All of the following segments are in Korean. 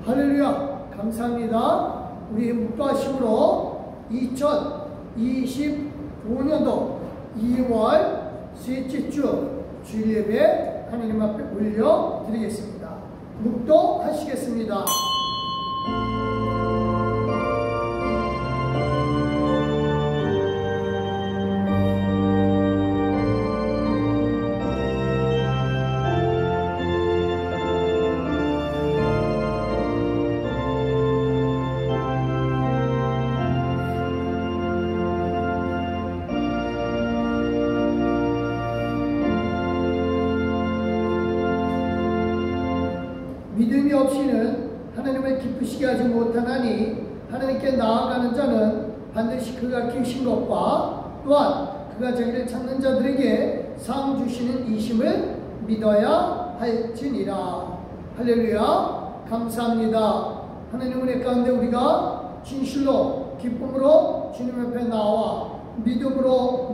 할렐루야. 감사합니다. 우리 묵도하심으로 2025년도 2월 셋째 주 주일 예배 하나님 앞에 올려드리겠습니다. 묵도하시겠습니다. 믿음이 없이는 하나님을 기쁘시게 하지 못하나니 하나님께 나아가는 자는 반드시 그가 계신 것과 또한 그가 자기를 찾는 자들에게 상 주시는 이심을 믿어야 할지니라. 할렐루야. 감사합니다. 하나님 은혜 가운데 우리가 진실로 기쁨으로 주님 앞에 나와 믿음으로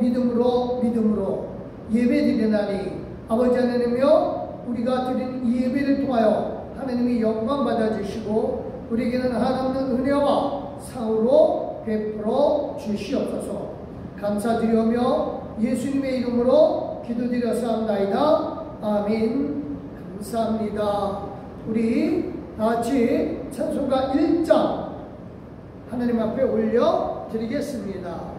예배드리나니 아버지 하나님이여, 우리가 드린 이 예배를 통하여 하나님이 영광 받아주시고 우리에게는 하나님의 은혜와 상으로 베풀어 주시옵소서. 감사드리오며 예수님의 이름으로 기도드렸사옵나이다. 아멘. 감사합니다. 우리 다같이 찬송가 1장 하나님 앞에 올려드리겠습니다.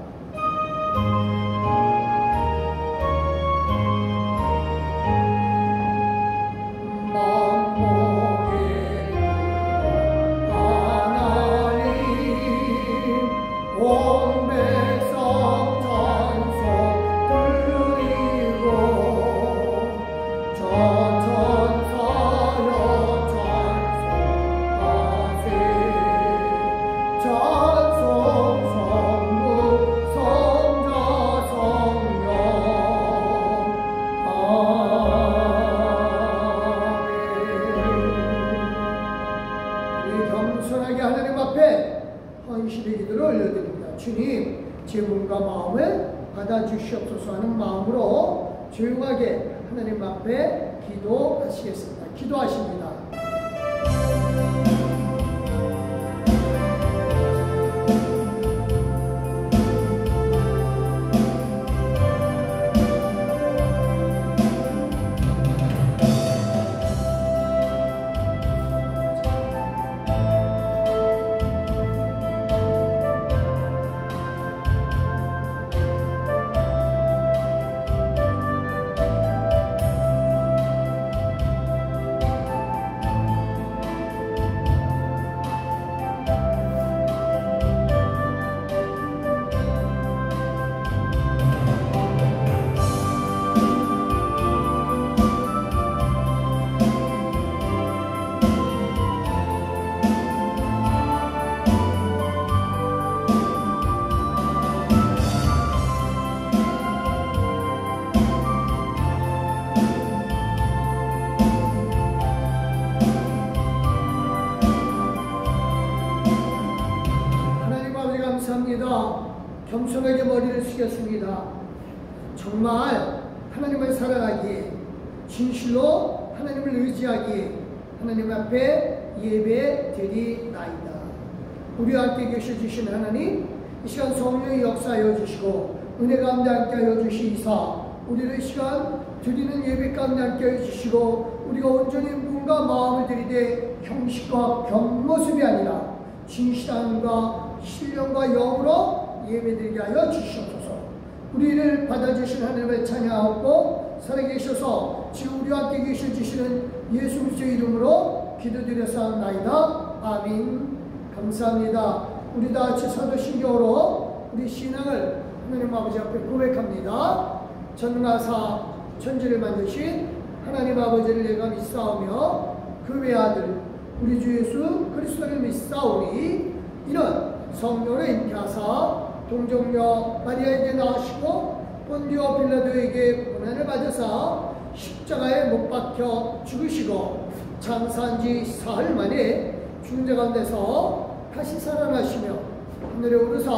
겸손하게 하나님 앞에 헌신의 기도를 올려드립니다. 주님, 제 몸과 마음을 받아주시옵소서 하는 마음으로 조용하게 하나님 앞에 기도하시겠습니다. 기도하십니다. 겸손하게 머리를 숙였습니다. 정말 하나님을 사랑하기에, 진실로 하나님을 의지하기에 하나님 앞에 예배 드리나이다. 우리와 함께 계셔주신 하나님, 이 시간 성령의 역사하여 주시고 은혜 가운데 함께하여 주시이사 우리를 이 시간 드리는 예배 가운데 함께하여 주시고, 우리가 온전히 몸과 마음을 드리되 형식과 겉모습이 아니라 진실함과 신령과 영으로 예배드리게 하여 주시옵소서. 우리를 받아주신 하나님을 찬양하고 살아계셔서 지금 우리와 함께 계셔주시는 예수 그리스도의 이름으로 기도드렸사옵나이다. 아멘. 감사합니다. 우리 다같이 사도신경으로 우리 신앙을 하나님 아버지 앞에 고백합니다. 전능하사 천지를 만드신 하나님 아버지를 내가 믿사오며 그 외아들 우리 주 예수 그리스도를 믿사오니, 이는 성령으로 잉태하사 동정녀 마리아에게 나으시고 본디오 빌라도에게 고난을 받으사 십자가에 못 박혀 죽으시고 장사한 지 사흘 만에 죽은 자 가운데서 다시 살아나시며 하늘에 오르사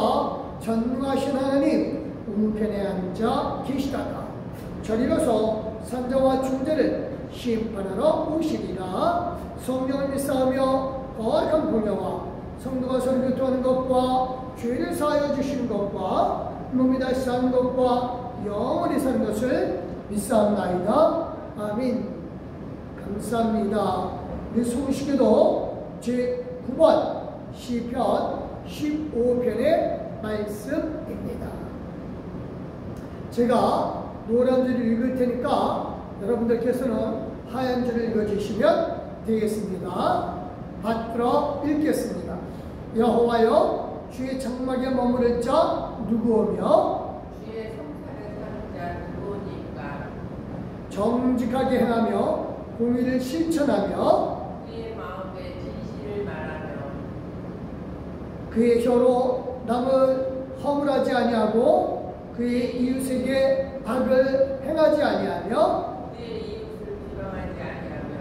전능하신 하나님 우편에 앉아 계시다가 저리로서 산자와 중재를 심판하러 오시리라. 성령을 믿사오며 거룩한 공예와 성도가 서로 교통하는 것과 죄를 사하여 주시는 것과 몸이 다시 사는 것과 영원히 사는 것을 믿사옵나이다. 아멘. 감사합니다. 우리 송시교도 제9번 시편 15편의 말씀입니다. 제가 노란 줄을 읽을 테니까 여러분들께서는 하얀 줄을 읽어주시면 되겠습니다. 받들어 읽겠습니다. 여호와여, 주의 장막에 머무를 자 누구오며 주의 성산에 사는 자 누구오니까. 정직하게 행하며 공의를 실천하며 그의 마음에 진실을 말하며 그의 혀로 남을 허물하지 아니하고 그의 이웃에게 악을 행하지 아니하며 그의 이웃을 비방하지 아니하며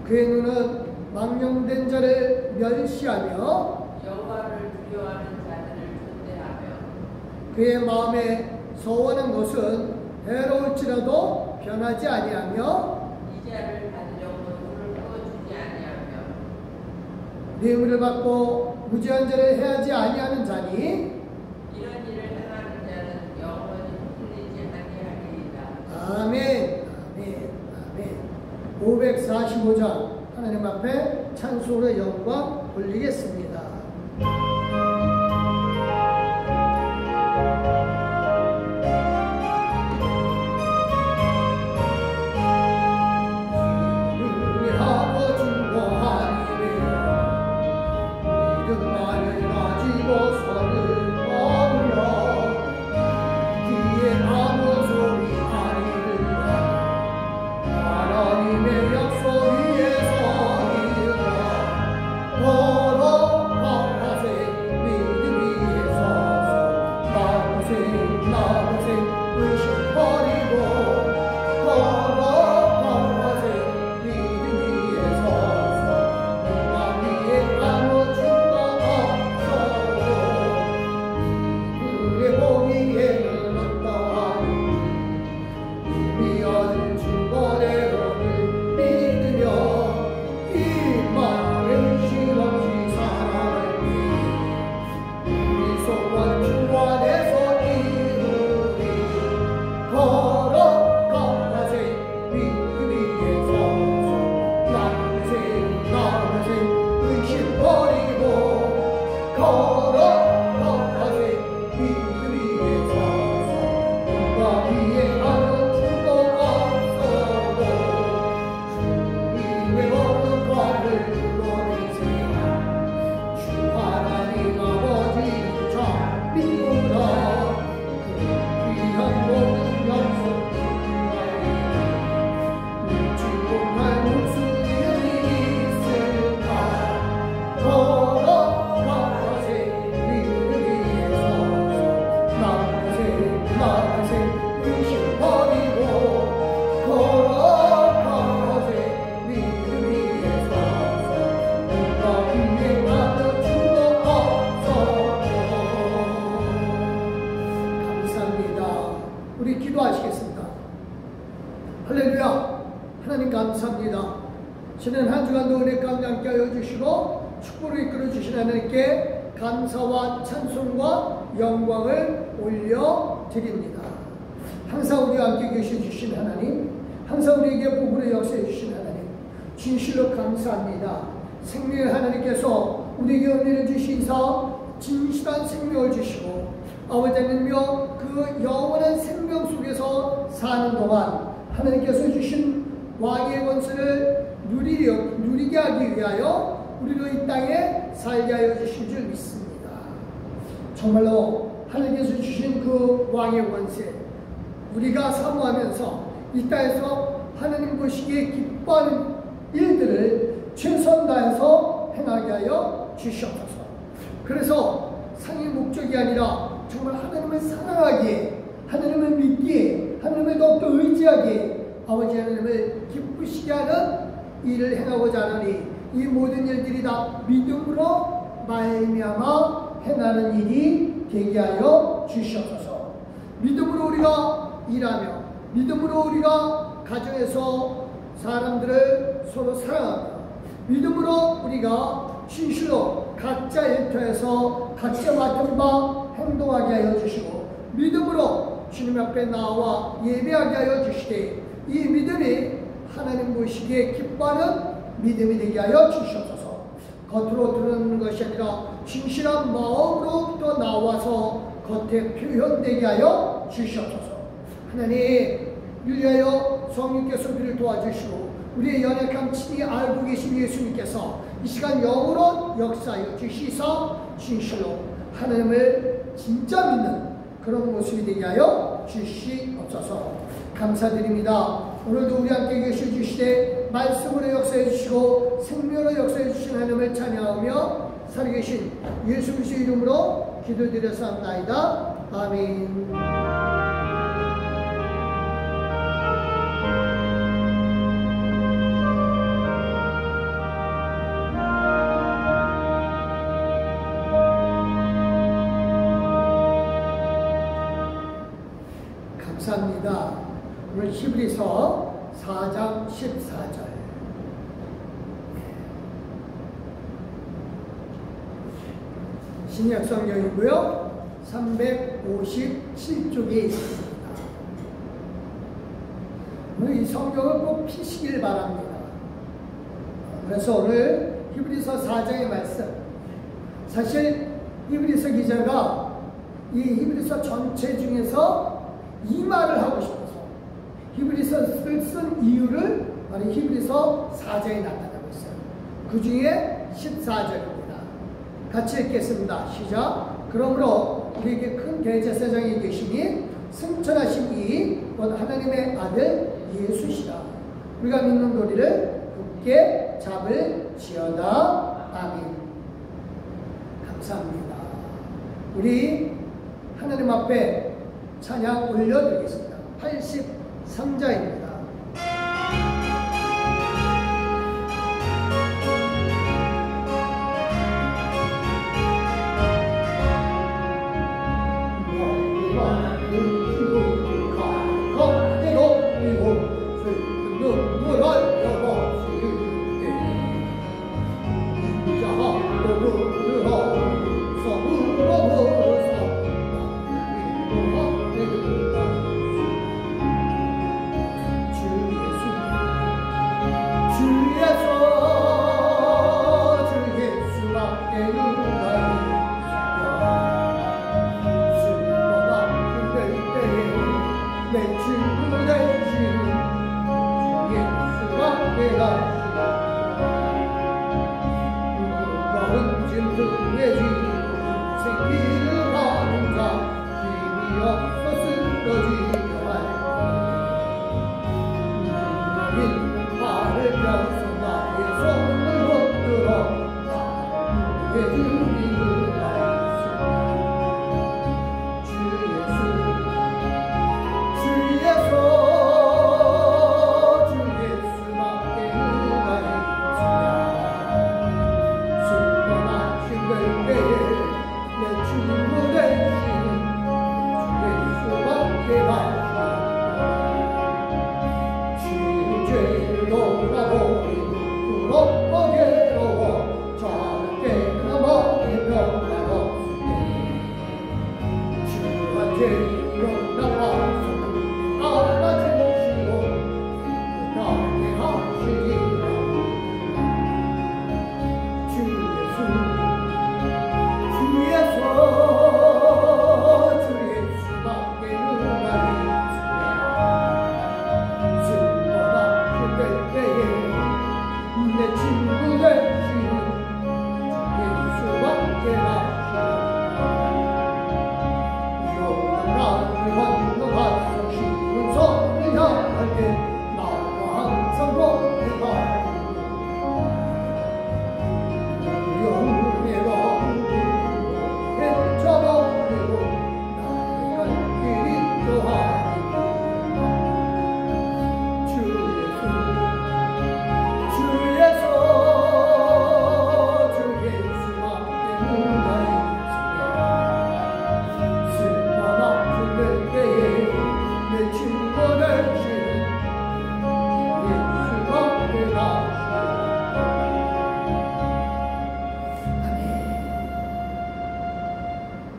그의 눈은 망령된 자를 멸시하며 여호와를 두려워하는 자들을 존대하며 그의 마음에 서원한 것은 해로울지라도 변하지 아니하며 이자를 받으려고 손을 뻗어주지 아니하며 뇌물을 받고 무죄한 자를 해하지 아니하는 자니 이런 일을 행하는 자는 영원히 풀리지 아니하리이다. 아멘. 아멘. 아멘. 545장 하나님 앞에 찬송으로 영광 올리겠습니다. 우리 기도하시겠습니다. 할렐루야. 하나님 감사합니다. 지난 한 주간도 은혜 가운데 함께 하여 주시고 축복을 이끌어 주신 하나님께 감사와 찬송과 영광을 올려드립니다. 항상 우리와 함께 계셔 주신 하나님, 항상 우리에게 복으로 역사해 주신 하나님, 진실로 감사합니다. 생명의 하나님께서 우리에게 은혜를 주시사 진실한 생명을 주시고 아버지 하나님이여 그 영원한 생명 속에서 사는 동안 하나님께서 주신 왕의 권세를 누리게 하기 위하여 우리도 이 땅에 살게 하여 주신 줄 믿습니다. 정말로 하나님께서 주신 그 왕의 권세 우리가 사모하면서 이 땅에서 하나님 보시기에 기뻐하는 일들을 최선 다해서 행하게 하여 주시옵소서. 그래서 상의 목적이 아니라 정말 하나님을 사랑하기에, 하나님을 믿기에, 하나님을 더욱더 의지하기에 아버지 하나님을 기쁘시게 하는 일을 행하고자 하노니 이 모든 일들이 다 믿음으로 말미암아 행하는 일이 되게 하여 주시옵소서. 믿음으로 우리가 일하며 믿음으로 우리가 가정에서 사람들을 서로 사랑하며 믿음으로 우리가 진실로 각자 일터에서 각자 맡은 바 행동하게 하여 주시고 믿음으로 주님 앞에 나와 예배하게 하여 주시되 이 믿음이 하나님 보시기에 기뻐하는 믿음이 되게 하여 주시옵소서. 겉으로 드러나는 것이 아니라 진실한 마음으로부터 나와서 겉에 표현되게 하여 주시옵소서. 하나님 유리하여 성령께서 우리를 도와주시고 우리의 연약한 친히 알고 계신 예수님께서 이 시간 영으로 역사하여 주시사 진실로 하나님을 진짜 믿는 그런 모습이 되게 하여 주시옵소서. 감사드립니다. 오늘도 우리 함께 계셔 주시되 말씀으로 역사해 주시고 생명으로 역사해 주신 하나님을 찬양하며 살아계신 예수 그리스도의 이름으로 기도드렸사옵나이다. 아멘. 감사합니다. 오늘 히브리서 4장 14절 신약 성경이고요. 357쪽에 있습니다. 오늘 이 성경을 꼭 피시길 바랍니다. 그래서 오늘 히브리서 4장의 말씀, 사실 히브리서 기자가 이 히브리서 전체 중에서 이 말을 하고 싶어서 히브리서를 쓴 이유를 바로 히브리서 4장에 나타나고 있어요. 그 중에 14절입니다. 같이 읽겠습니다. 시작. 그러므로 우리에게 큰 대제사장이 계시니 승천하신 이 곧 하나님의 아들 예수시라. 우리가 믿는 도리를 굳게 잡을지어다. 아멘. 감사합니다. 우리 하나님 앞에 찬양 올려드리겠습니다. 83자입니다.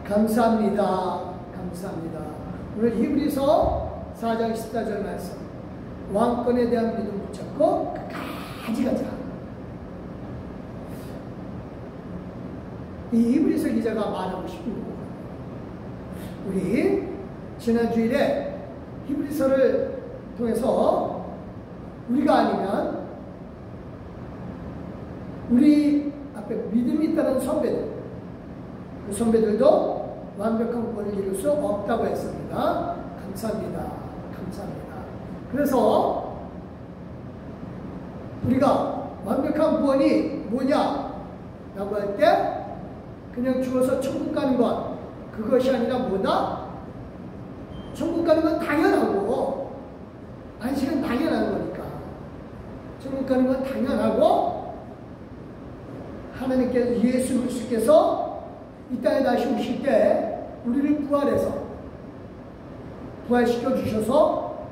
감사합니다. 감사합니다. 오늘 히브리서 4장 14절 말씀. 왕권에 대한 믿음 붙잡고 끝까지 가자. 이 히브리서 기자가 말하고 싶은 거. 우리 지난 주일에 히브리서를 통해서 우리가 아니면 우리 앞에 믿음이 있다는 선배들, 그 선배들도 완벽한 구원을 이룰 수 없다고 했습니다. 감사합니다. 감사합니다. 그래서 우리가 완벽한 구원이 뭐냐라고 할 때 그냥 죽어서 천국 가는 것, 그것이 아니라 뭐다? 천국 가는 건 당연하고 안식은 당연한 거니까 천국 가는 건 당연하고 하나님께서 예수 그리스도께서 이 땅에 다시 오실 때 우리를 부활시켜 주셔서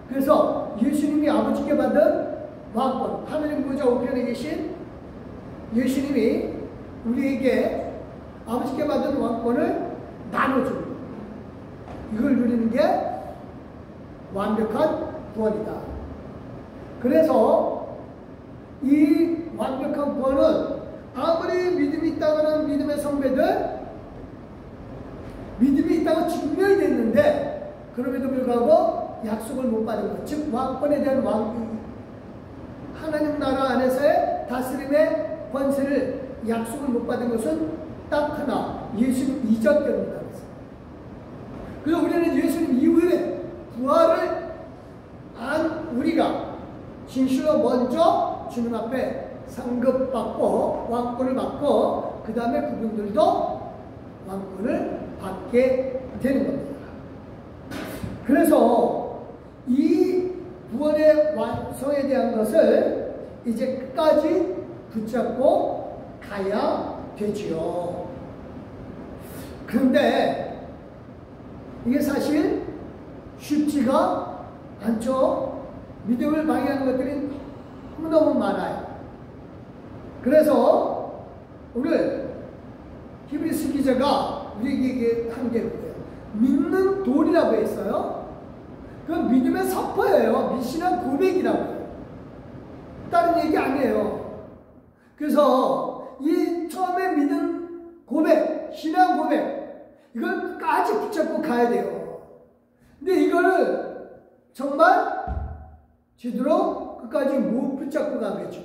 그래서 예수님이 아버지께 받은 왕권, 하나님 보좌 우편에 계신 예수님이 우리에게 아버지께 받은 왕권을 나눠줍니다. 이걸 누리는 게 완벽한 구원이다. 그래서 이 완벽한 구원은 아무리 믿음이 있다고는 믿음의 선배들 믿음이 있다고 증명이 됐는데 그럼에도 불구하고 약속을 못 받은 것, 즉 왕권에 대한 하나님 나라 안에서의 다스림의 권세를 약속을 못 받은 것은 딱 하나, 예수님 이전 때입니다. 그래서 우리는 예수님 이후에 부활을 안 우리가 진실로 먼저 주님 앞에 상급받고 왕권을 받고 그 다음에 그분들도 왕권을 받게 되는 겁니다. 그래서 이 구원의 완성에 대한 것을 이제 끝까지 붙잡고 가야 되지요. 그런데 이게 사실 쉽지가 않죠. 믿음을 방해하는 것들이 너무너무 많아요. 그래서 오늘 히브리서 기자가 우리에게 한 게 뭐예요? 믿는 돌이라고 했어요. 그건 믿음의 선포예요. 미신한 고백이라고 해요. 다른 얘기 아니에요. 그래서 이 처음에 믿은 고백, 신앙 고백, 이걸 끝까지 붙잡고 가야 돼요. 근데 이거를 정말 제대로 끝까지 못 붙잡고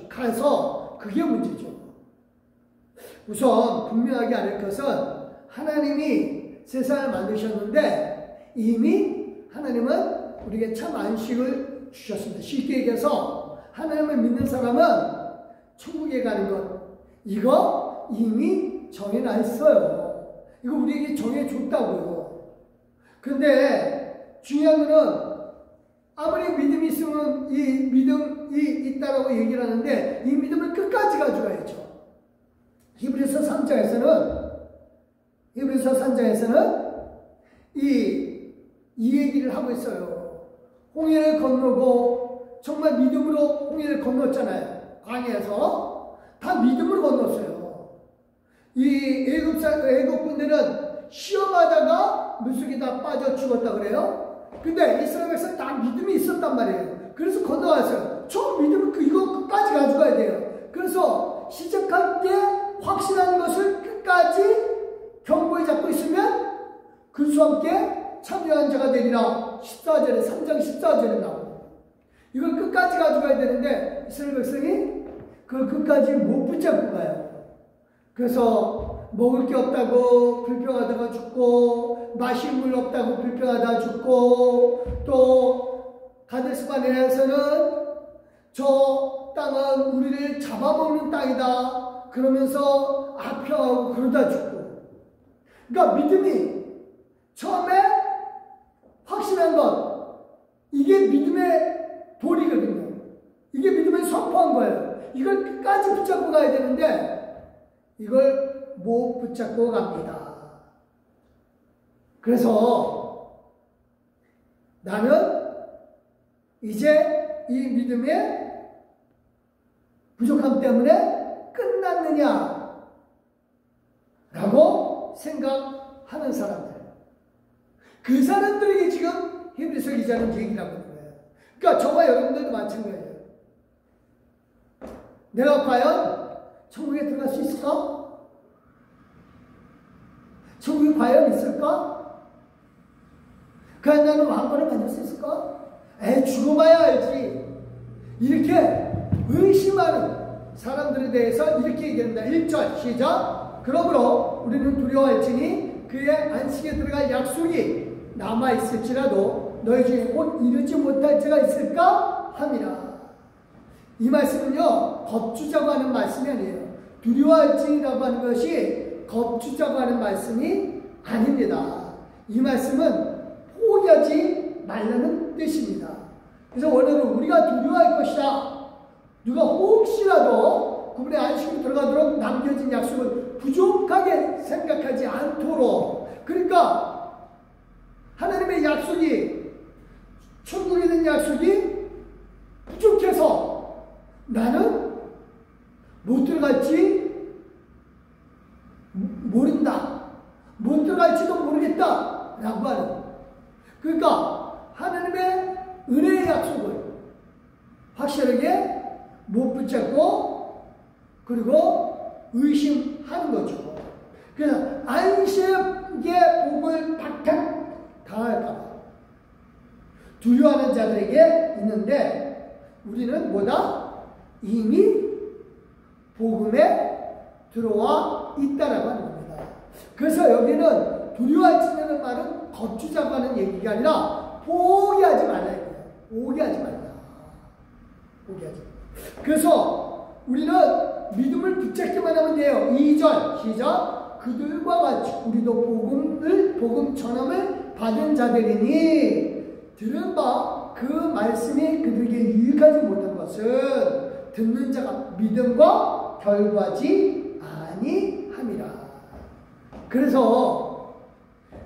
가서 그게 문제죠. 우선 분명하게 알 것은 하나님이 세상을 만드셨는데 이미 하나님은 우리에게 참 안식을 주셨습니다. 쉽게 얘기해서 하나님을 믿는 사람은 천국에 가는 것, 이거 이미 정해놨어요. 이거 우리에게 정해줬다고요. 그런데 중요한 것은 아무리 믿음이 있으면 이 믿음이 있다라고 얘기를 하는데 이 믿음을 끝까지 가져가야죠. 히브리서 3장에서는 이 얘기를 하고 있어요. 홍해를 건너고 정말 믿음으로 홍해를 건넜잖아요. 광야에서 다 믿음으로 건넜어요. 이 애국군들은 시험하다가 물속에 다 빠져 죽었다 그래요. 근데 이스라엘 백성 다 믿음이 있었단 말이에요. 그래서 건너왔어요. 저 믿음은 이거 끝까지 가져가야 돼요. 그래서 시작할 때 확신한 것을 끝까지 경고에 잡고 있으면 그리스도와 함께 참여한 자가 되리라. 14절에 3장 14절에 나옵니다. 이걸 끝까지 가져가야 되는데 이스라엘 백성이 그걸 끝까지 못 붙잡고 가요. 그래서 먹을 게 없다고 불평하다가 죽고 마실 물 없다고 불평하다가 죽고 또 가데스바네아에서는 저 땅은 우리를 잡아먹는 땅이다 그러면서 아평하고 그러다 죽고. 그러니까 믿음이 처음에 확신한 것, 이게 믿음의 돌이거든요. 이게 믿음을 선포한 거예요. 이걸 끝까지 붙잡고 가야 되는데 이걸 못 붙잡고 갑니다. 그래서 나는 이제 이 믿음의 부족함 때문에 끝났느냐 라고 생각하는 하는 사람들. 그 사람들에게 지금 히브리서 기자는 얘기를 하고 있는 거예요. 그러니까 저와 여러분들도 마찬가지예요. 내가 과연 천국에 들어갈 수 있을까? 천국이 과연 있을까? 과연 나는 왕권을 받을 수 있을까? 죽어봐야 알지. 이렇게 의심하는 사람들에 대해서 이렇게 얘기합니다. 1절 시작. 그러므로 우리는 두려워할지니 그의 안식에 들어갈 약속이 남아있을지라도 너희 중에 곧 이루지 못할 자가 있을까? 함이라. 이 말씀은요, 겁주자고 하는 말씀이 아니에요. 두려워할지라고 하는 것이 겁주자고 하는 말씀이 아닙니다. 이 말씀은 포기하지 말라는 뜻입니다. 그래서 원어는 우리가 두려워할 것이다. 누가 혹시라도 그분의 안식으로 들어가도록 남겨진 약속을 부족하게 생각하지 않도록. 그러니까 하나님의 약속이, 천국에 대한 약속이 부족해서 나는 못 들어갈지 모른다. 못 들어갈지도 모르겠다. 라고 하는. 그러니까 하나님의 은혜의 약속을 확실하게 못 붙잡고 그리고 의심하는 거죠. 그래서 안식의 복을 박탈 당할까 봐 두려워하는 자들에게 있는데 우리는 뭐다? 이미 복음에 들어와 있다라고 하는 겁니다. 그래서 여기는 두려워하지는 말은 겁주자고 하는 얘기가 아니라 포기하지 말라 이거예요. 포기하지 말라. 포기하지 말라. 그래서 우리는 믿음을 붙잡기만 하면 돼요. 2절 시작. 그들과 같이 우리도 복음 전함을 받은 자들이니 들은 바 그 말씀이 그들에게 유익하지 못한 것은 듣는 자가 믿음과 결과지 아니함이라. 그래서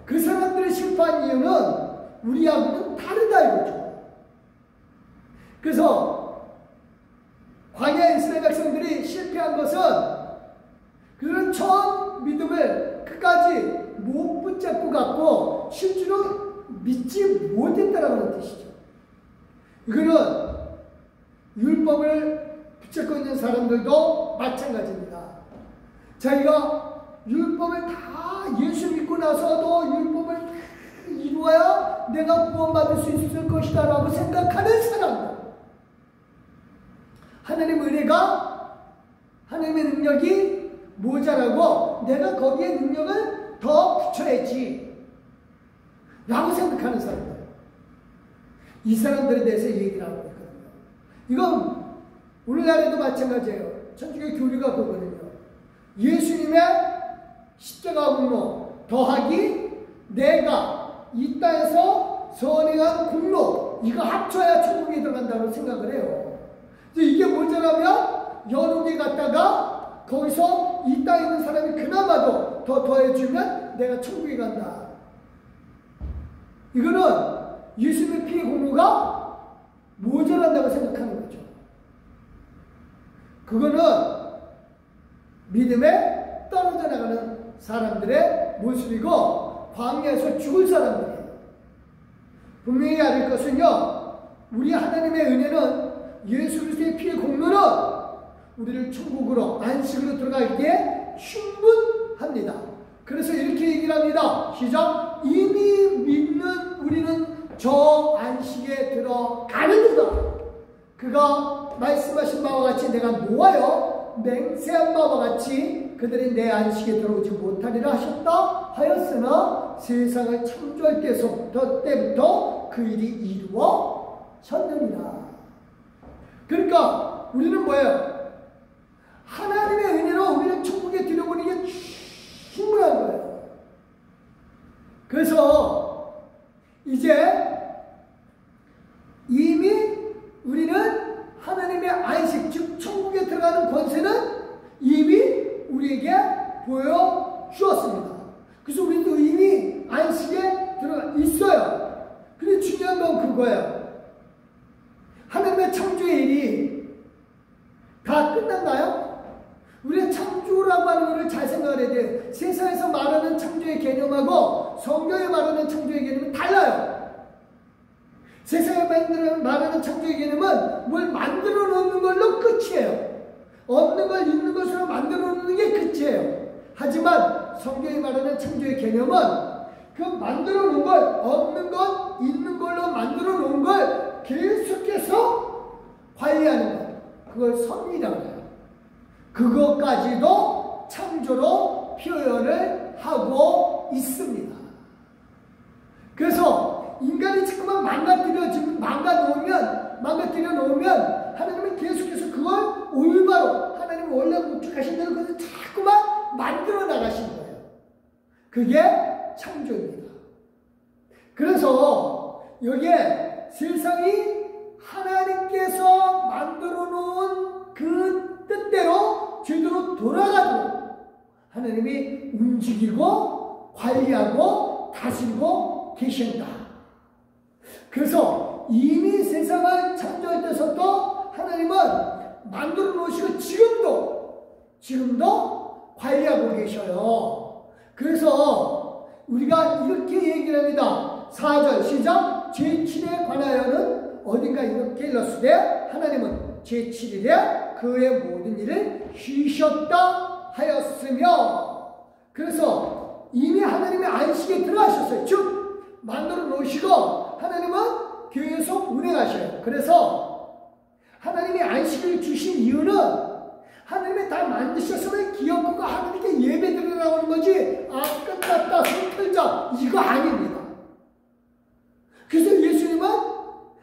그 사람들이 실패한 이유는 우리하고는 다르다 이거죠. 그래서 광야 이스라엘 백성들이 실패한 것은 그들은 처음 믿음을 끝까지 못 붙잡고 갔고 실제로 믿지 못했다라는 뜻이죠. 이거는 율법을 붙잡고 있는 사람들도 마찬가지입니다. 자기가 율법을 다 예수 믿고 나서도 율법을 이루어야 내가 구원받을 수 있을 것이다 라고 생각하는 사람들. 하나님의 은혜가, 하나님의 능력이 모자라고 내가 거기에 능력을 더 붙여야지 라고 생각하는 사람들. 이 사람들에 대해서 얘기를 하고 있거든요. 이건 오늘날에도 마찬가지예요. 천주교 교리가 그거거든요. 예수님의 십자가 공로 더하기 내가 이 땅에서 선행한 공로 이거 합쳐야 천국에 들어간다고 생각을 해요. 이게 모자라면 여러 개 갖다가 거기서 이 땅에 있는 사람이 그나마도 더 더해주면 내가 천국에 간다. 이거는 예수님의 피의 공로가 모자란다고 생각하는 거죠. 그거는 믿음에 떨어져 나가는 사람들의 모습이고 광야에서 죽을 사람들이에요. 분명히 알을 것은요, 우리 하나님의 은혜는 예수 그리스도의 피의 공로는 우리를 천국으로 안식으로 들어가기에 충분합니다. 그래서 이렇게 얘기를 합니다. 시작. 이미 믿는 우리는 저 안식에 들어가는도다. 그가 말씀하신 바와 같이 내가 노하여 맹세한 바와 같이 그들이 내 안식에 들어오지 못하리라 하셨다 하였으나 세상을 창조할 때부터 그 일이 이루어졌느니라. 그러니까 우리는 뭐예요? 하나님의 은혜로 우리를 천국에 들여보는 게 충분한 거예요. 그래서 이제 이미 우리는 하나님의 안식, 즉 천국에 들어가는 권세는 이미 우리에게 보여주었습니다. 그래서 우리도 이미 안식에 들어가 있어요. 근데 중요한 건 그거예요. 하나님의 창조의 일이 창조라고 하는 것을 잘 생각을 해야 돼요. 세상에서 말하는 창조의 개념하고 성경에 말하는 창조의 개념은 달라요. 세상에 말하는 창조의 개념은 뭘 만들어 놓는 걸로 끝이에요. 없는 걸 있는 것으로 만들어 놓는 게 끝이에요. 하지만 성경이 말하는 창조의 개념은 그 만들어 놓은 걸, 없는 것, 있는 걸로 만들어 놓은 걸 계속해서 관리하는 것. 그걸 섭리라고 해요. 그것까지도 창조로 표현을 하고 있습니다. 그래서 인간이 자꾸만 망가뜨려 놓으면 하나님은 계속해서 그걸 올바로 하나님 원래 구축하신 대로 그것을 자꾸만 만들어 나가신 거예요. 그게 창조입니다. 그래서 여기에 세상이 하나님께서 만들어 놓은 그 뜻대로 제대로 돌아가도록 하나님이 움직이고 관리하고 다스리고 계신다. 그래서 이미 세상을 창조할 때서부터 하나님은 만들어 놓으시고 지금도 관리하고 계셔요. 그래서 우리가 이렇게 얘기를 합니다. 4절 시작. 제7에 관하여는 어딘가 이렇게 일렀으되 하나님은 제7일에 그의 모든 일을 쉬셨다 하였으며, 그래서 이미 하나님의 안식에 들어가셨어요. 즉 만들어 놓으시고 하나님은 계속 운행하셔요. 그래서 하나님이 안식을 주신 이유는 하나님이 다 만드셨으면 기억하고 하나님께 예배 드리라고 하는 거지, 끝났다 손 틀자 이거 아닙니다. 그래서 예수님은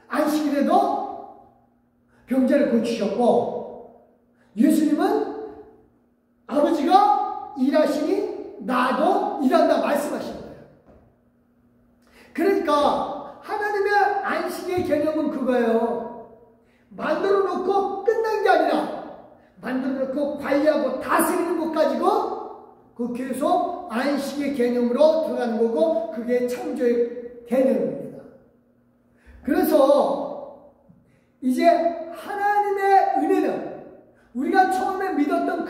안식일에도 병자를 고치셨고, 예수님은 아버지가 일하시니 나도 일한다 말씀하신 거예요. 그러니까 하나님의 안식의 개념은 그거예요. 만들어 놓고 끝난 게 아니라 만들어 놓고 관리하고 다스리는 것 가지고 그 계속 안식의 개념으로 들어가는 거고, 그게 창조의 개념입니다. 그래서 이제 하나님의 은혜는 우리가 처음에 믿었던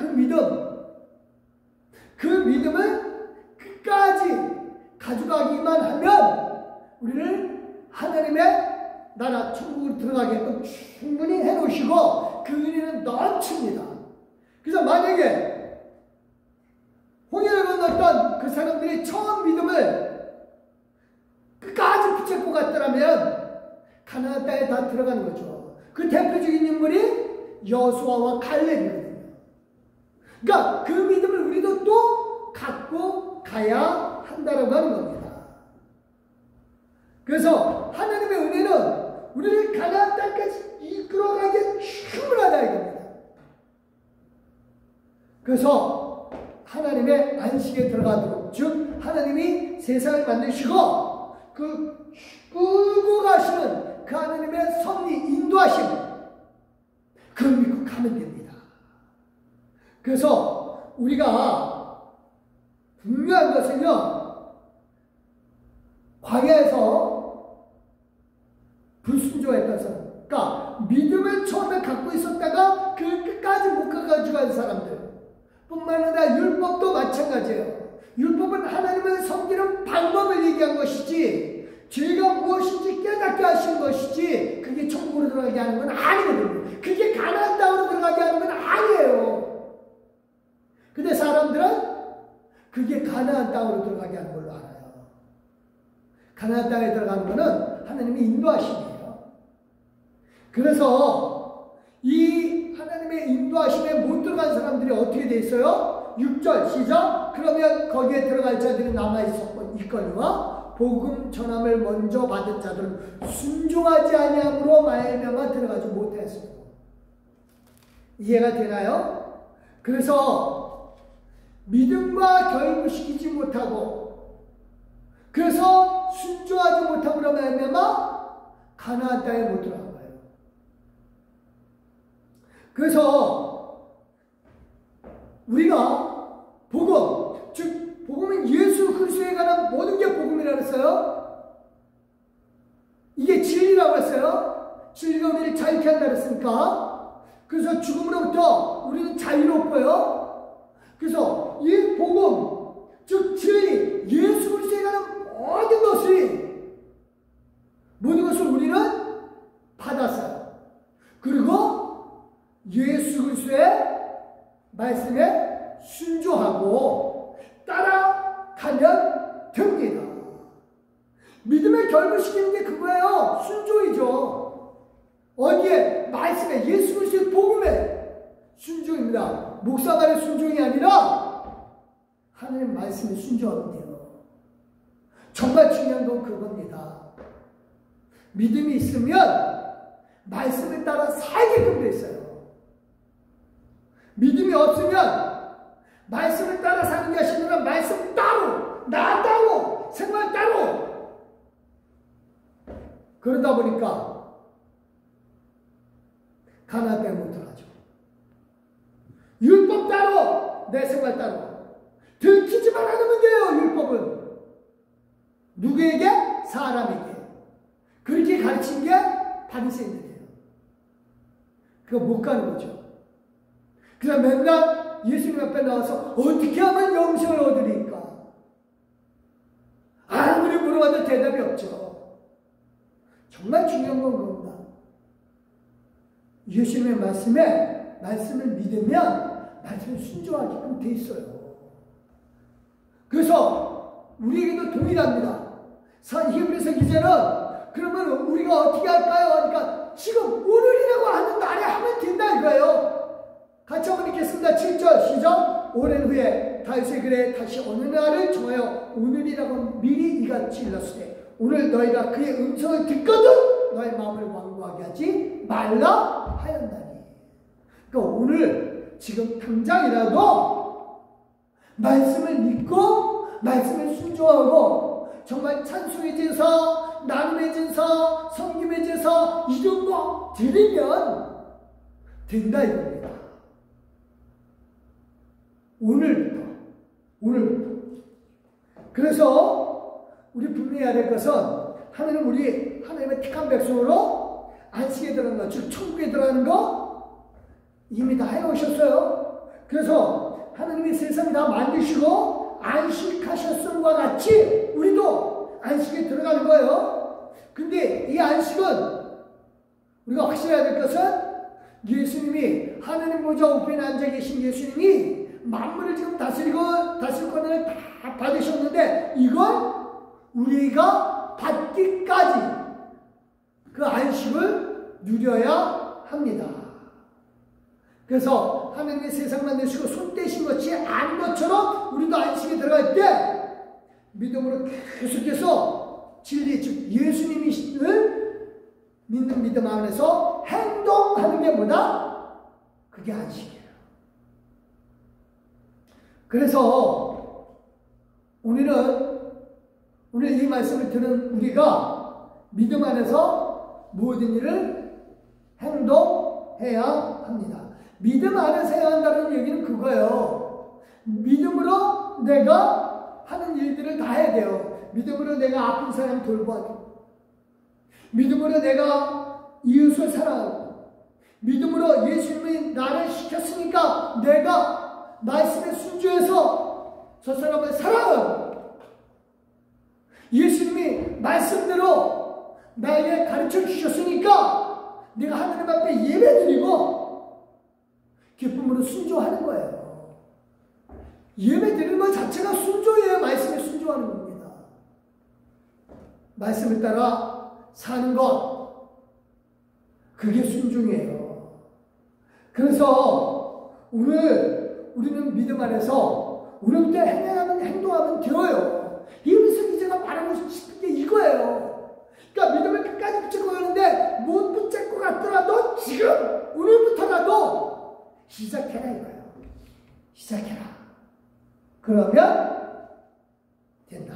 그 믿음을 끝까지 가져가기만 하면 우리를 하나님의 나라 천국으로 들어가게끔 충분히 해놓으시고 그 은혜는 넘칩니다. 그래서 만약에 홍해를 건넜던 그 사람들이 처음 믿음을 끝까지 붙잡고 갔더라면 가나안 땅에 다 들어가는 거죠. 그 대표적인 인물이 여호수아와 갈렙이거든요. 그러니까 그 믿음을 우리도 또 갖고 가야 한다라고 하는 겁니다. 그래서 하나님의 은혜는 우리를 가나안 땅까지 이끌어가기에 충분하다 이겁니다. 그래서 하나님의 안식에 들어가도록, 즉 하나님이 세상을 만드시고 그 끌고 가시는 그 하나님의 섭리 인도하심, 그걸 믿고 가면 됩니다. 그래서 우리가 분명한 것은요, 광야에서 불순종했던 사람, 그러니까 믿음을 처음에 갖고 있었다가 그 끝까지 못 가가지고 간 사람들 뿐만 아니라 율법도 마찬가지예요. 율법은 하나님을 섬기는 방법을 얘기한 것이지 죄가 무엇인지 깨닫게 하신 것이지 그게 천국으로 들어가게 하는 건 아니거든요. 그게 가나안 땅으로 들어가게 하는 건 아니에요. 근데 사람들은 그게 가나안 땅으로 들어가게 하는 걸로 알아요. 가나안 땅에 들어가는 거는 하나님이 인도하심이에요. 그래서 이 하나님의 인도하심에 못 들어간 사람들이 어떻게 돼 있어요? 6절 시작. 그러면 거기에 들어갈 자들이 남아있거니와 복음 전함을 먼저 받은 자들은 순종하지 아니함으로 말미암아 들어가지 못했습니다. 이해가 되나요? 그래서 믿음과 결부시키지 못하고, 그래서 순종하지 못함으로 말미암아 가나안 땅에 못 들어간 거예요. 그래서 우리가 복음, 즉 복음은 예수 그리스도에 관한 모든 게 복음이라고 했어요. 이게 진리라고 했어요. 진리가 우리를 자유케 한다 그랬으니까. 그래서 죽음으로부터 우리는 자유롭고요. 그래서 이 복음, 즉 진리, 예수 그리스도에 관한 모든 것을 우리는 받았어요. 그리고 예수 그리스도의 말씀에 순종하고 따라가면 됩니다. 믿음을 결부시키는 게 그거예요. 순종이죠. 어디에? 말씀에, 예수 그리스도의 복음에 순종입니다. 목사 말의 순종이 아니라 하나님 말씀에 순종하면 돼요. 정말 중요한 건 그겁니다. 믿음이 있으면 말씀을 따라 살게끔 돼 있어요. 믿음이 없으면 말씀을 따라 사는 게 아니라 말씀 따로, 나 따로, 생활 따로. 그러다 보니까 가나안 땅에 못 들어가죠. 율법 따로, 내 생활 따로. 들키지만 않으면 돼요. 율법은 누구에게? 사람에게. 그렇게 가르친 게 바리새인들이에요. 그거 못 가는 거죠. 그냥 맨날 예수님 앞에 나와서 어떻게 하면 영생을 얻으리까? 아무리 물어봐도 대답이 없죠. 정말 중요한 건 그겁니다. 예수님의 말씀을 믿으면 말씀을 순종하게끔 돼 있어요. 그래서 우리에게도 동일합니다. 히브리서 기자는 그러면 우리가 어떻게 할까요? 하니까 지금 오늘이라고 하는 날에 하면 된다 이거예요. 같이 한번 읽겠습니다. 7절 시작. 오랜 후에 다윗의 글에 다시 어느 날을 정하여 오늘이라고 미리 이같이 일렀으되 오늘 너희가 그의 음성을 듣거든 너희 마음을 완고하게 하지 말라 하였나니. 그러니까 오늘 지금 당장이라도 말씀을 믿고 말씀을 순종하고 정말 찬송의 제사, 나눔의 제사, 섬김의 제사 이런 거 드리면 된다 이겁니다. 오늘부터. 그래서 우리 분명해야 될 것은 하나님의 택한 백성으로 안식에 들어가는 것, 즉 천국에 들어가는 거 이미 다 해놓으셨어요. 그래서 하나님이 세상 다 만드시고 안식하셨음과 같이 우리도 안식에 들어가는 거예요. 근데 이 안식은 우리가 확실해야 될 것은 예수님이 하나님 보좌 우편에 앉아 계신 예수님이 만물을 지금 다스릴 권한을 다 받으셨는데 이걸 우리가 받기까지 그 안식을 누려야 합니다. 그래서 하나님의 세상 만드시고 손 떼신 것이 아닌 것처럼 우리도 안식에 들어갈 때 믿음으로 계속해서 진리 즉 예수님을 믿는 믿음 안에서 행동하는 게 뭐다? 그게 안식이에요. 그래서 오늘 이 말씀을 들은 우리가 믿음 안에서 모든 일을 행동해야 합니다. 믿음 안에서 해야 한다는 얘기는 그거예요. 믿음으로 내가 하는 일들을 다 해야 돼요. 믿음으로 내가 아픈 사람 돌보고, 믿음으로 내가 이웃을 사랑하고, 믿음으로 예수님이 나를 시켰으니까 내가 말씀에 순종해서 저 사람을 사랑하고, 예수님이 말씀대로 나에게 가르쳐 주셨으니까 내가 하나님 앞에 예배드리고 기쁨으로 순종하는 거예요. 예배드리는 것 자체가 순종이에요. 말씀에 순종하는 겁니다. 말씀을 따라 사는 것, 그게 순종이에요. 그래서 오늘 우리는 믿음 안에서 오늘부터 행동하면 되어요. 이웃을 기자가 말하고 싶은 게 이거예요. 그러니까 믿음을 끝까지 붙잡고 가는데 못 붙잡고 갔더라도 지금 오늘부터라도 시작해라 이거예요. 시작해라. 그러면 된다.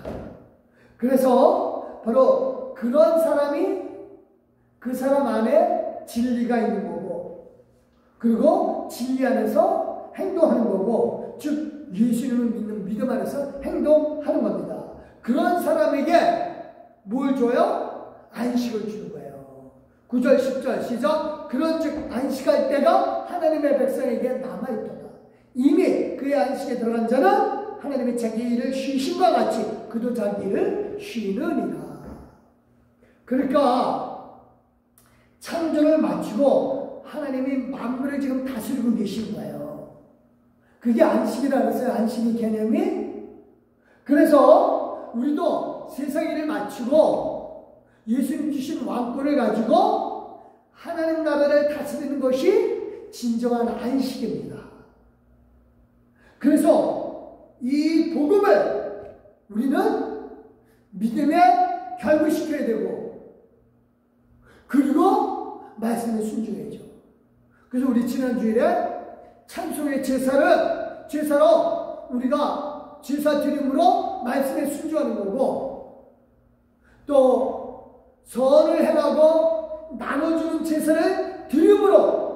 그래서 바로 그런 사람이 그 사람 안에 진리가 있는 거고, 그리고 진리 안에서 행동하는 거고, 즉 예수님을 믿는 믿음 안에서 행동하는 겁니다. 그런 사람에게 뭘 줘요? 안식을 주는 거예요. 9절 10절 시작. 그런즉 안식할 때가 하나님의 백성에게 남아있도다. 이미 그의 안식에 들어간 자는 하나님의 자기 일을 쉬심과 같이 그도 자기 일을 쉬느니라. 그러니까 창조를 마치고 하나님이 만물을 지금 다스리고 계신 거예요. 그게 안식이라고 했어요. 안식의 개념이. 그래서 우리도 세상 일을 마치고 예수님 주신 왕권을 가지고 하나님 나라를 다스리는 것이 진정한 안식입니다. 그래서 이 복음을 우리는 믿음에 결부시켜야 되고, 그리고 말씀에 순종해야죠. 그래서 우리 지난 주일에 찬송의 제사로 우리가 제사 드림으로 말씀에 순종하는 거고, 또 선을 행하고 나눠주는 제사를 드림으로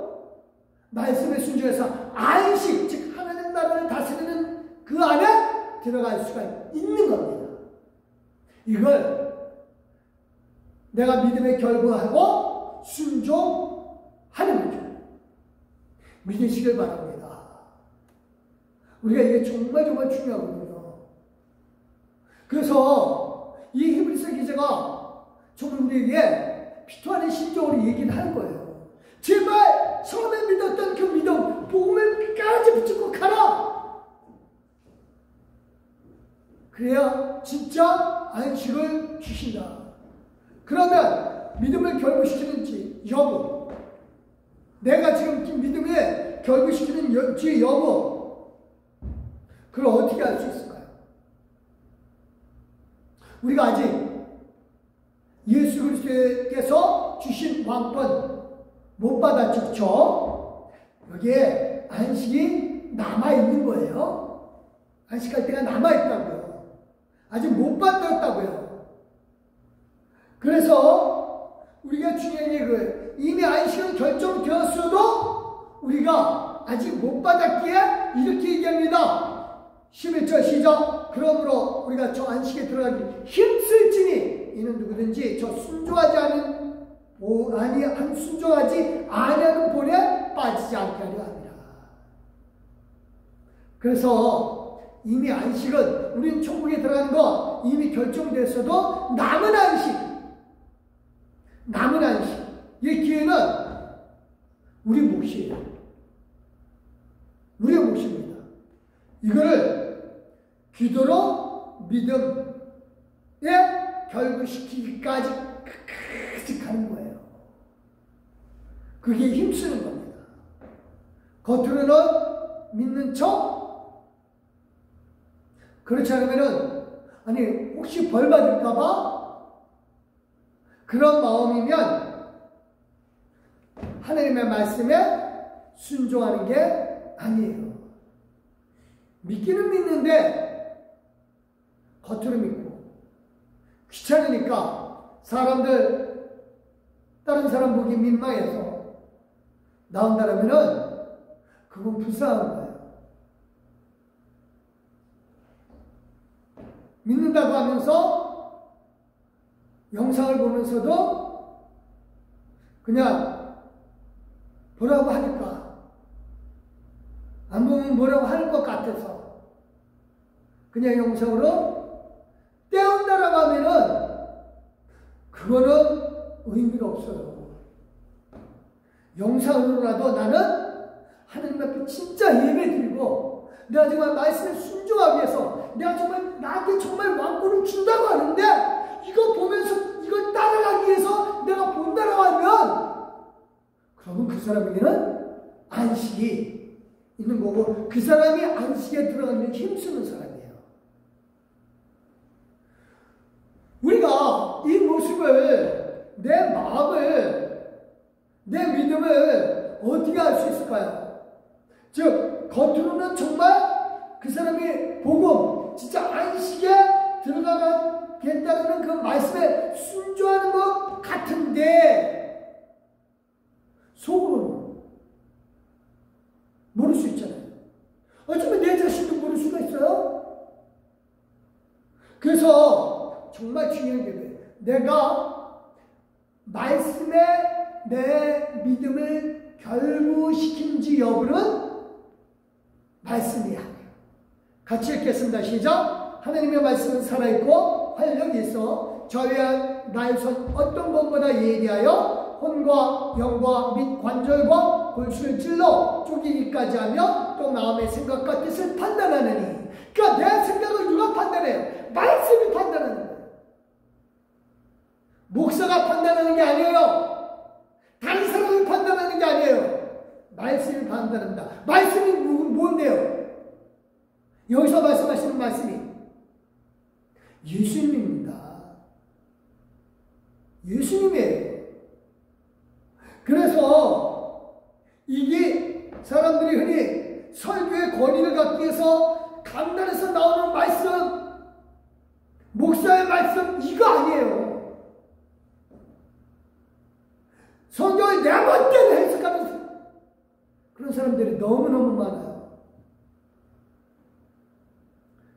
말씀에 순종해서 안식, 즉 하나님 나라를 다스리는 그 안에 들어갈 수가 있는 겁니다. 이걸 내가 믿음에 결부하고 순종하는 거죠. 믿으시길 바랍니다. 우리가 이게 정말 중요하거든요. 그래서 이 히브리서 기자가 정말 우리에게 피토하는 심정으로 얘기를 하는 거예요. 제발 처음에 믿었던 그 믿음, 복음을 끝까지 붙잡고 가라. 그래야 진짜 안식을 주신다. 그러면 믿음을 결부시키는지 여부, 내가 지금 믿음에 결부시키는 여부, 그걸 어떻게 알 수 있을까요? 우리가 아직 예수 그리스도께서 주신 왕권 못 받았죠. 그렇죠? 여기에 안식이 남아있는 거예요. 안식할 때가 남아있다고요. 아직 못 받았다고요. 그래서 우리가 중요한 게 이미 안식은 결정되었어도 우리가 아직 못 받았기에 이렇게 얘기합니다. 11절 시작. 그러므로 우리가 저 안식에 들어가기 힘쓸지니 이는 누구든지 저 순종하지 아니하는 본에 빠지지 않게 하려 합니다. 그래서 이미 안식은, 우리는 천국에 들어가는 거 이미 결정됐어도 남은 안식, 이 기회는 우리 몫이에요. 우리의 몫입니다. 이거를 기도로 믿음에 결부시키기까지 끝까지 가는 거예요. 그게 힘쓰는 겁니다. 겉으로는 믿는 척, 그렇지 않으면은, 아니, 혹시 벌 받을까봐 그런 마음이면 하나님의 말씀에 순종하는 게 아니에요. 믿기는 믿는데 겉으로 믿고 귀찮으니까 다른 사람 보기 민망해서 나온다라면은 그건 불쌍한 거예요. 믿는다고 하면서 영상을 보면서도 그냥 뭐라고 하니까, 안 보면 뭐라고 할 것 같아서 그냥 영상으로 때운다라고 하면은 그거는 의미가 없어요. 영상으로라도 나는 하나님 앞에 진짜 예배 드리고, 내가 정말 말씀에 순종하기 위해서 내가 정말 나한테 정말 왕권을 준다고 하는데, 이거 보면서 이걸 따라가기 위해서 내가 본다라고 하면, 그러면 그 사람에게는 안식이 있는 거고, 그 사람이 안식에 들어가는 데 힘쓰는 사람이에요. 우리가 이 모습을, 내 마음을, 내 믿음을 어떻게 알 수 있을까요? 즉, 겉으로는 정말 그 사람이 복음, 진짜 안식에 들어가겠다는 그 말씀에 순종하는 것 같은데, 속으로는 모를 수 있잖아요. 어쩌면 내 자신도 모를 수가 있어요. 그래서 정말 중요한 게, 내가 말씀에 내 믿음을 결부시킨지 여부는 말씀이 아니에요. 같이 읽겠습니다. 시작. 하나님의 말씀은 살아있고 활력이 있어 저희한 나의 손 어떤 것보다 예리하여 혼과 영과 및 관절과 골수를 찔러 쪼개기까지 하며 또 마음의 생각과 뜻을 판단하느니. 그러니까 내 생각을 누가 판단해요? 말씀이 판단하는 거예요. 목사가 판단하는 게 아니에요. 다른 사람이 판단하는 게 아니에요. 말씀이 판단한다. 말씀이 뭔데요? 여기서 말씀하시는 말씀이 예수님입니다. 예수님이에요. 그래서 이게 사람들이 흔히 설교의 권위를 갖기 위해서 강단에서 나오는 말씀, 목사의 말씀 이거 아니에요. 성경을 내 멋대로 해석하면서 그런 사람들이 너무너무 많아요.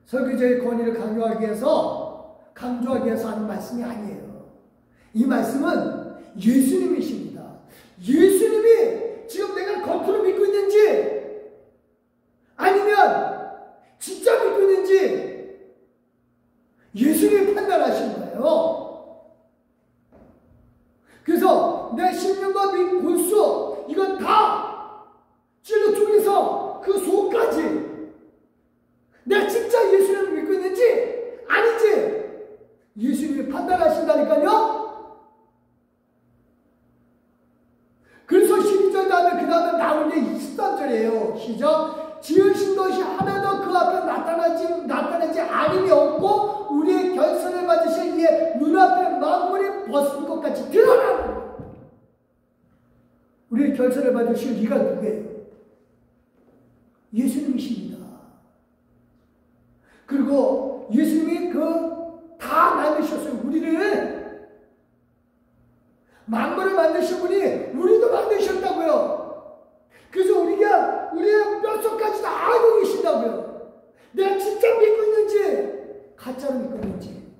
설교자의 권위를 강조하기 위해서 하는 말씀이 아니에요. 이 말씀은 예수님이십니다. 예수님이 지금 내가 겉으로 믿고 있는지 아니면 진짜 믿고 있는지 예수님이 판단하시는 거예요. 그래서 내 신령과 및 골수 이건 다 찔러 쪼개서 그 속까지 내가 진짜 예수님을 믿고 있는지 아닌지 예수님이 판단하신다니까요. 그래서 12절 다음에 그 다음에 나온 게 23절이에요. 시작. 지으신 것이 하나도 그 앞에 나타나지 않음이 없고 우리의 결선을 받으실 이의 눈앞에 만물이 벗은 것 같이 드러나는. 우리의 결선을 받으실 이가 누구예요? 예수님이십니다. 그리고 예수님이 다 만드셨어요. 우리를 만물을 만드신 분이 우리도 만드셨다고요. 그래서 우리가 우리의 뼛속까지 다 알고 계신다고요. 내가 진짜 믿고 있는지 가짜로 믿고 있는지,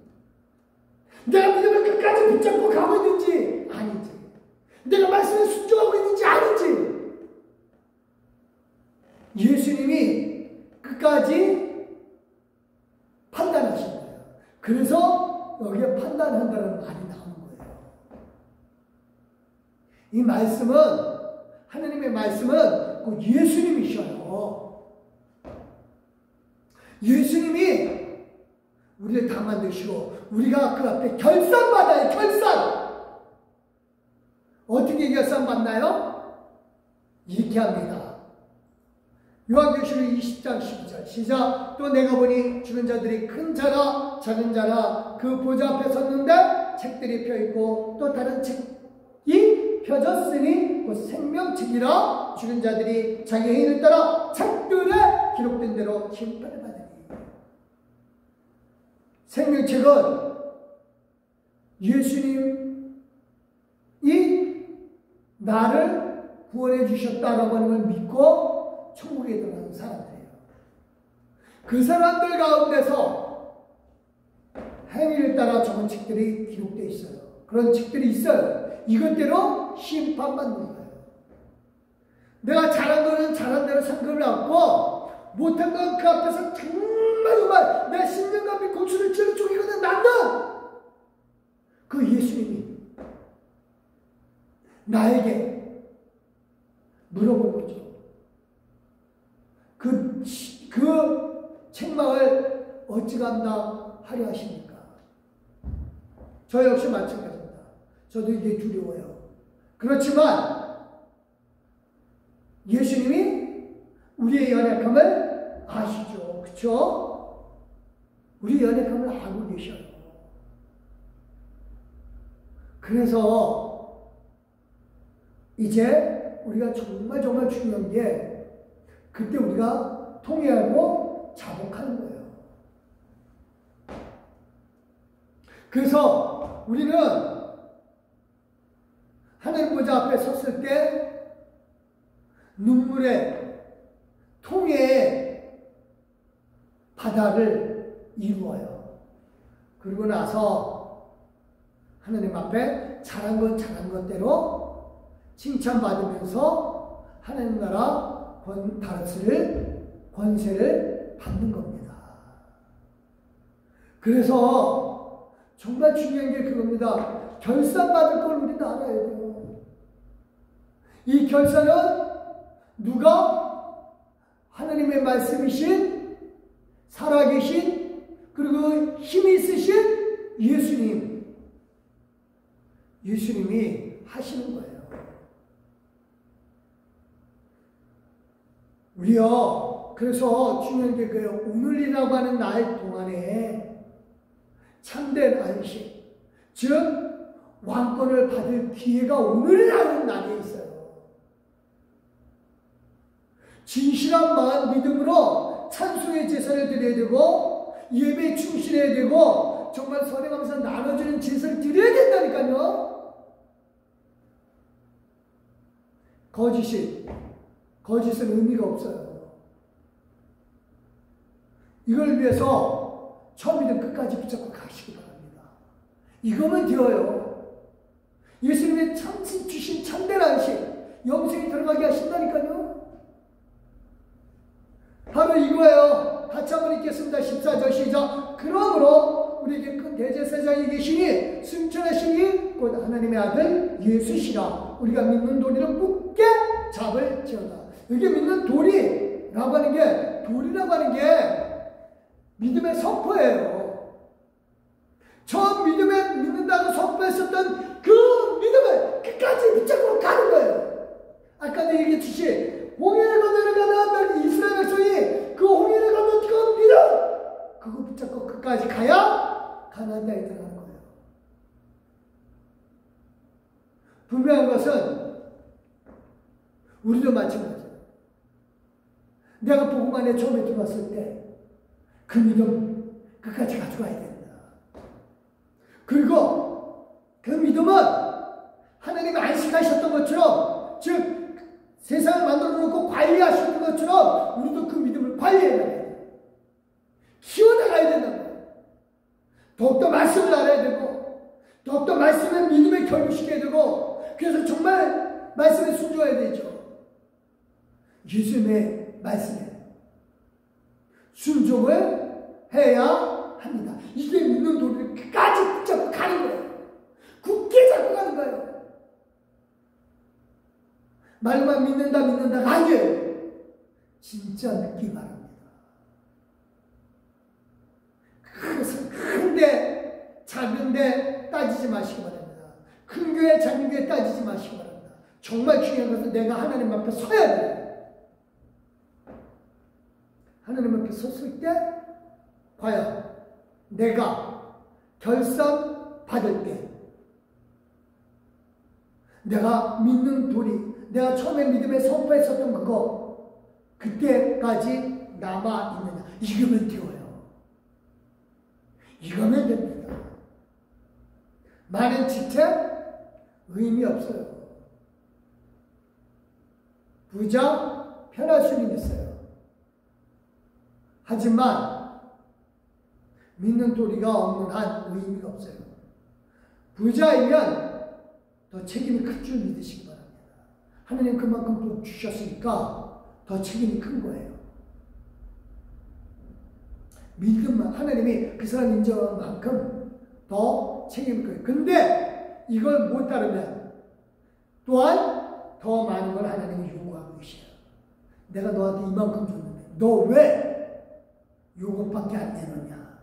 내가 믿음을 끝까지 붙잡고 가고 있는지 아닌지, 내가 말씀에 순종하고 있는지 아닌지 예수님이 끝까지 판단하신 거예요. 그래서 여기에 판단한다는 말이 나오는 거예요. 이 말씀은, 하나님의 말씀은 꼭 예수님이셔요. 예수님이 우리를 다 만드시고 우리가 그 앞에 결산받아요. 결산. 어떻게 결산받나요? 이렇게 합니다. 요한계시록 20장 12절 시작. 또 내가 보니 죽은 자들이 큰 자나 작은 자나 그 보좌 앞에 섰는데 책들이 펴있고 또 다른 책이 펴졌으니 그 생명책이라 죽은 자들이 자기 행위를 따라 책들에 기록된 대로 심판을 받으니. 생명책은 예수님이 나를 구원해 주셨다라고 하는 걸 믿고 천국에 들어가는 사람들이에요. 그 사람들 가운데서 행위를 따라 적은 책들이 기록되어 있어요. 그런 책들이 있어요. 이것대로 심판받는 거예요. 내가 잘한 거는 잘한 대로 상급을 받고 못한 건 그 앞에서 정말 내 신령과 및 고추를 찔러 쪼개거든 나는 그 예수님이 나에게 물어본 거죠. 그 책망을 어찌 감당하려 하십니까? 저 역시 마찬가지입니다. 저도 이게 두려워요. 그렇지만 예수님이 우리의 연약함을 아시죠. 그렇죠? 우리의 연약함을 알고 계셔요. 그래서 이제 우리가 정말 중요한 게 그때 우리가 통회하고 자복하는 거예요. 그래서 우리는 하늘 보좌 앞에 섰을 때 눈물의 통회의 바다를 이루어요. 그리고 나서 하나님 앞에 잘한 건 잘한 것대로 칭찬받으면서 하나님 나라 다스릴 권세를 받는 겁니다. 그래서 정말 중요한 게 그겁니다. 결산받을 걸 우리는 알아야 돼요. 이 결산은 누가? 하나님의 말씀이신, 살아계신, 그리고 힘이 있으신 예수님이 하시는 거예요. 우리요, 그래서 중요한 게 그예요. 오늘이라고 하는 날 동안에 참된 안식, 즉 왕권을 받을 기회가 오늘이라는 날에 있어요. 진실한 마음 믿음으로 찬송의 제사를 드려야 되고 예배에 충실해야 되고 정말 선행하면서 나눠주는 제사를 드려야 된다니까요. 거짓은 의미가 없어요. 이걸 위해서 처음이든 끝까지 붙잡고 가시기 바랍니다. 이거면 되어요. 예수님의 주신 참된 안식, 영생에 들어가게 하신다니까요. 바로 이거예요. 같이 한번 읽겠습니다. 14절 시작. 그러므로 우리에게 큰 대제사장이 계시니 승천하시니 곧 하나님의 아들 예수시라. 우리가 믿는 도리를 굳게 잡을지어다. 여기 믿는 도리라고 하는 게 믿음의 선포예요. 처음 믿는다고 선포했었던 그 믿음을 끝까지 붙잡고 가는 거예요. 아까도 얘기했듯이 홍해를 건너가는 이스라엘 백성이 그 홍해를 건너 그 믿음 그거 붙잡고 끝까지 가야 가나안 땅에 들어가는 거예요. 분명한 것은 우리도 마찬가지예요. 내가 복음 안에 처음에 들어왔을 때 그 믿음 끝까지 가져가야 된다. 그리고 그 믿음은 하나님이 안식하셨던 것처럼, 즉 세상을 만들어 놓고 관리하시는 것처럼 우리도 그 믿음을 관리해야 돼요. 키워나가야 된다는 거예요. 더욱더 말씀을 알아야 되고 더욱더 말씀을 믿음에 결부시켜야 되고, 그래서 정말 말씀에 순종해야 되죠. 예수님의 말씀에 순종을 해야 합니다. 이게 믿는 도리를 끝까지 붙잡고 가는 거예요. 굳게 잡고 가는 거예요. 말로만 믿는다가 아니에요. 진짜 믿기 바랍니다. 그것은 큰데 작은데 따지지 마시기 바랍니다. 큰 교회 작은 교회 따지지 마시기 바랍니다. 정말 중요한 것은 내가 하나님 앞에 서야 돼요. 하나님 앞에 섰을 때 과연 내가 결산 받을 때 내가 믿는 도리, 내가 처음에 믿음에 선포했었던 그거 그때까지 남아있느냐, 이거면 되어요. 이거면 됩니다. 많은 지체 의미 없어요. 부자 편할 수는 있어요. 하지만 믿는 도리가 없는 한 의미가 없어요. 부자이면 더 책임이 클 줄 믿으시기 바랍니다. 하나님 그만큼 복 주셨으니까 더 책임이 큰 거예요. 믿음만 하나님이 그 사람 인정한 만큼 더 책임이 커요. 근데 이걸 못 따르면 또한 더 많은 걸 하나님이 요구하고 계셔요. 내가 너한테 이만큼 줬는데 너 왜 요것밖에 안 내놓냐.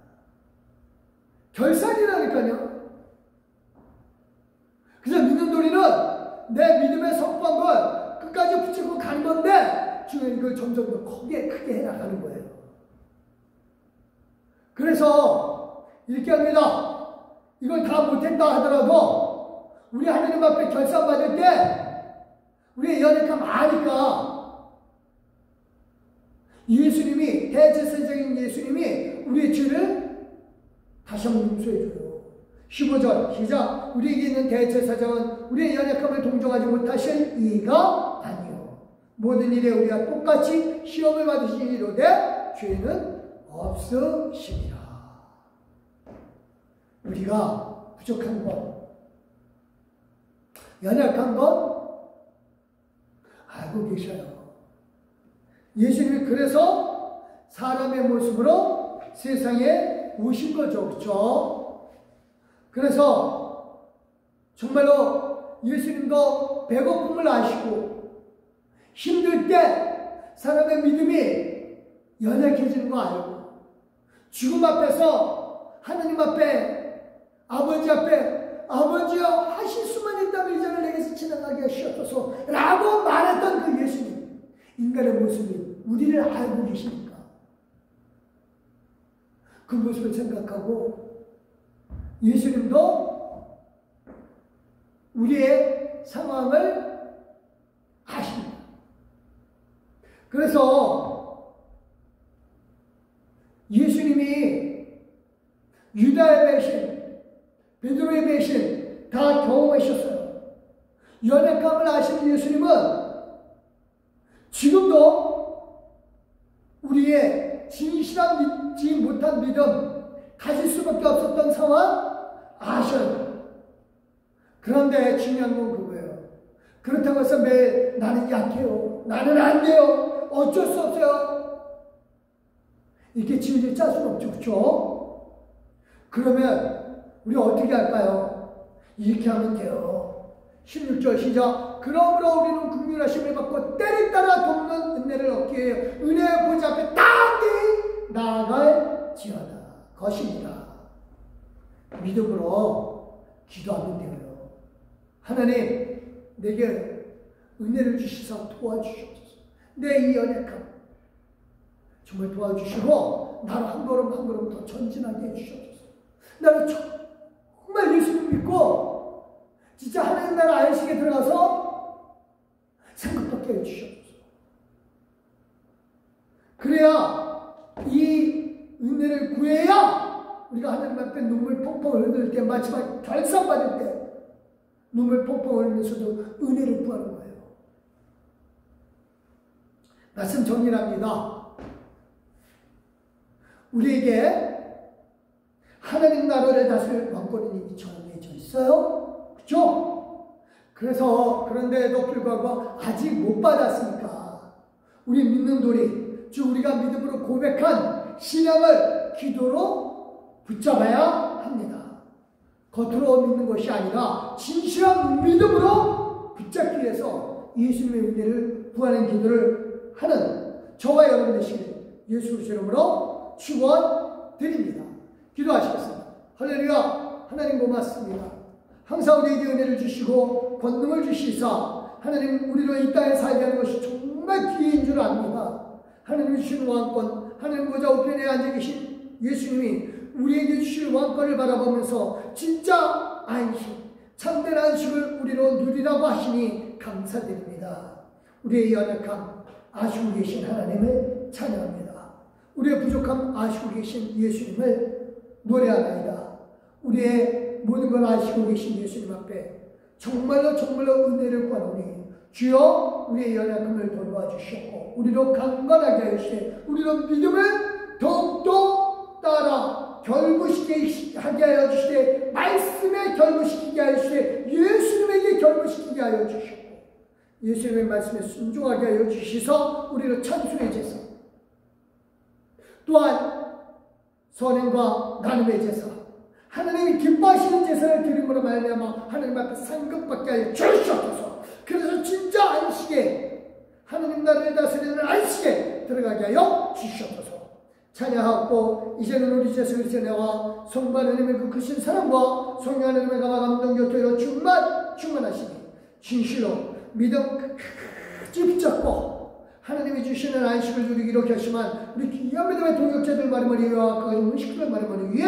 결산이라니까요. 그래서 믿는 도리는 내 믿음에 선포한 걸 끝까지 붙이고 가는 건데 중요한 이걸 점점 더 크게 해나가는 거예요. 그래서 이렇게 합니다. 이걸 다 못했다 하더라도 우리 하나님 앞에 결산 받을 때 우리의 연약함 아니까 예수님이, 대제사장인 예수님이 우리의 죄를 다시 한번 용서해줘요. 15절 시작. 우리에게 있는 대제사장은 우리의 연약함을 동정하지 못하실 이가 아니요 모든 일에 우리가 똑같이 시험을 받으시리로되 죄는 없으시리라. 우리가 부족한 것, 연약한 것 알고 계셔요. 예수님이 그래서 사람의 모습으로 세상에 오신 거죠. 그렇죠? 그래서 정말로 예수님도 배고픔을 아시고 힘들 때 사람의 믿음이 연약해지는 거 알고 죽음 앞에서 하나님 앞에 아버지 앞에 아버지여 하실 수만 있다면 이 잔을 내게서 지나가게 하시옵소서 라고 말했던 그 예수님, 인간의 모습이 우리를 알고 계시니까 그 모습을 생각하고 예수님도 우리의 상황을 아십니다. 그래서 예수님이 유다의 배신, 베드로의 배신 다 경험하셨어요. 연약함을 아시는 예수님은 지금도 우리의 진실한 믿지 못한 믿음, 가질 수밖에 없었던 상황 아셔요. 그런데 중요한 건 그거예요. 그렇다고 해서 매일 나는 약해요, 나는 안 돼요, 어쩔 수 없어요, 이렇게 질질 짤 수는 없죠. 그렇죠? 그러면 우리 어떻게 할까요? 이렇게 하면 돼요. 16절 시작. 그러므로 우리는 긍휼하심을 받고 때를 따라 돕는 은혜를 얻기 위해 은혜의 보좌 앞에 땅이 나아갈지어다. 것입니다. 믿음으로 기도하면 돼요. 하나님, 내게 은혜를 주시사 도와주시옵소서. 내 이 연약함 정말 도와주시고 나를 한 걸음 한 걸음 더 전진하게 해주시옵소서. 나는 정말 예수님 믿고 진짜 하나님 나라 안식에 들어가서 생각받게 해주시옵소서. 그래야 이 은혜를 구해야 우리가 하나님 앞에 눈물 펑펑 흘릴 때, 마지막 결산받을 때 눈물 펑펑 흘리면서도 은혜를 구하는 거예요. 말씀 정리합니다. 우리에게 하나님 나라를 다스릴 왕권이 이미 정해져 있어요. 그렇죠? 그런데도 불구하고 아직 못 받았으니까 우리 믿는 도리, 즉 우리가 믿음으로 고백한 신앙을 기도로 붙잡아야 합니다. 겉으로 믿는 것이 아니라 진실한 믿음으로 붙잡기 위해서 예수님의 은혜를 구하는 기도를 하는 저와 여러분 되시길 예수 그리스도의 이름으로 축원드립니다. 기도하시겠습니다. 할렐루야. 하나님 고맙습니다. 항상 우리에게 은혜를 주시고 권능을 주시사 하나님 우리로 이 땅에 살게 하는 것이 정말 기회인 줄 압니다. 하나님이 주신 왕권, 하나님 보좌 우편에 앉아 계신 예수님이 우리에게 주실 왕권을 바라보면서 진짜 안식, 참된 안식을 우리로 누리라고 하시니 감사드립니다. 우리의 연약함 아시고 계신 하나님을 찬양합니다. 우리의 부족함 아시고 계신 예수님을 노래하나이다. 우리의 모든 걸 아시고 계신 예수님 앞에 정말로 은혜를 구하노니 주여 우리의 연약함을 돌봐 주시옵고 우리로 강건하게 하시되 우리로 믿음을 더욱더 따라 결부시키게 하게 하여 주시되 말씀에 결부시키게 하여 주시되 예수님에게 결부시키게 하여 주시옵고 예수님의 말씀에 순종하게 하여 주시서 우리로 찬송의 제사, 또한 선행과 나눔의 제사, 하나님이 기뻐하시는 제사를 드림으로 말미암아 하나님 앞에 상급받게 하여 주시옵소서. 그래서 진짜 안식에, 하나님 나라를 다스리는 안식에 들어가게 하여 주시옵소서. 찬양하고 이제는 우리 예수 그리스도의 은혜와 성부 하나님의 그 크신 사랑과 성령 하나님의 감화 감동 교토로 충만하시니 진실로 믿음 끝까지 붙잡고 하나님이 주시는 안식을 누리기로 결심한 우리 귀한 믿음의 동역자들 마리마리와 그 음식들 마리마리 위에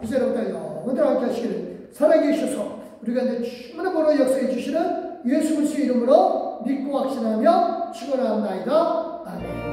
이제로부터 영원토록 함께 하시기를 살아계셔서 우리가 이제 충만한 보로 역사해 주시는 예수 그리스도의 이름으로 믿고 확신하며 축원합니다. 아멘.